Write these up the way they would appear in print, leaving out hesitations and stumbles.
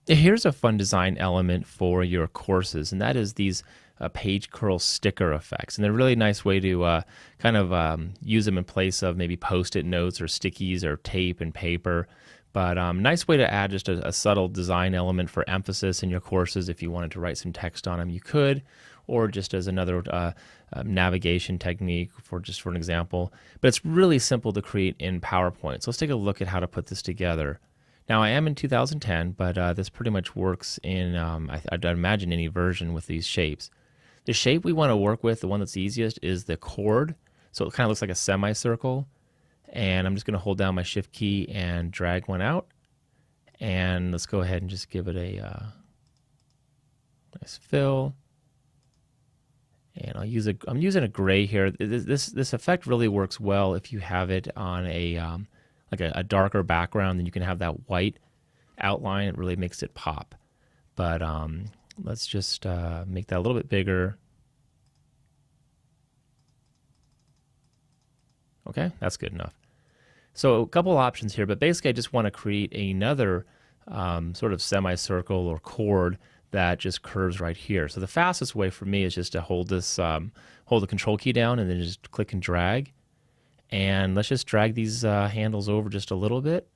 Here's a fun design element for your courses, and that is these page curl sticker effects. And they're a really nice way to use them in place of maybe post-it notes or stickies or tape and paper. But nice way to add just a subtle design element for emphasis in your courses. If you wanted to write some text on them, you could, or just as another navigation technique for an example. But it's really simple to create in PowerPoint. So let's take a look at how to put this together. Now I am in 2010, but this pretty much works in, I'd imagine, any version with these shapes. The shape we want to work with, the one that's easiest, is the chord. So it kind of looks like a semicircle. And I'm just going to hold down my Shift key and drag one out. And let's go ahead and just give it a nice fill. And I'm using a gray here. This effect really works well if you have it on like a darker background, then you can have that white outline. It really makes it pop. But let's just make that a little bit bigger. Okay, that's good enough. So a couple options here, but basically I just want to create another sort of semicircle or chord that just curves right here. So the fastest way for me is just to hold the control key down and then just click and drag. And let's just drag these handles over just a little bit.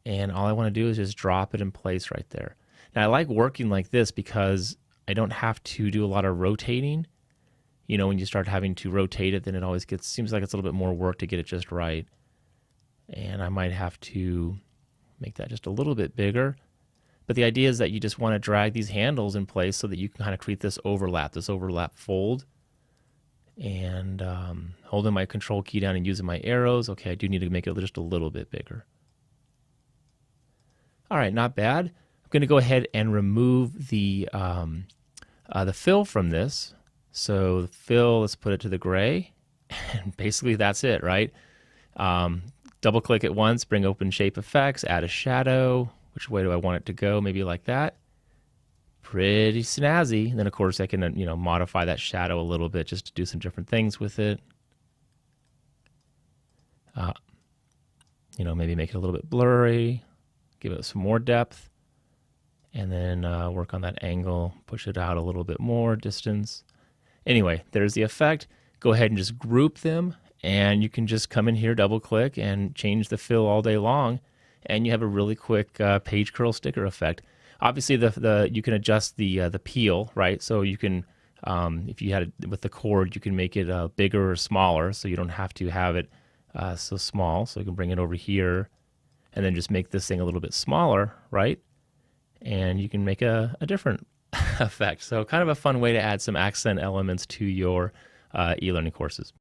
And all I want to do is just drop it in place right there. Now I like working like this because I don't have to do a lot of rotating. You know, when you start having to rotate it, then it always seems like it's a little bit more work to get it just right. And I might have to make that just a little bit bigger. But the idea is that you just want to drag these handles in place so that you can kind of create this overlap fold. And holding my control key down and using my arrows. Okay, I do need to make it just a little bit bigger. All right, not bad. I'm going to go ahead and remove the fill from this. So the fill, let's put it to the gray. And basically that's it, right? Double click it once, bring open shape effects, add a shadow. Which way do I want it to go? Maybe like that. Pretty snazzy. And then of course I can modify that shadow a little bit just to do some different things with it. Maybe make it a little bit blurry, give it some more depth, and then work on that angle, push it out a little bit more distance. Anyway, there's the effect. Go ahead and just group them, and you can just come in here, double click, and change the fill all day long, and you have a really quick page curl sticker effect. Obviously, you can adjust the peel, right? So you can, if you had it with the chord, you can make it bigger or smaller, so you don't have to have it so small. So you can bring it over here, and then just make this thing a little bit smaller, right? And you can make a different effect. So kind of a fun way to add some accent elements to your e-learning courses.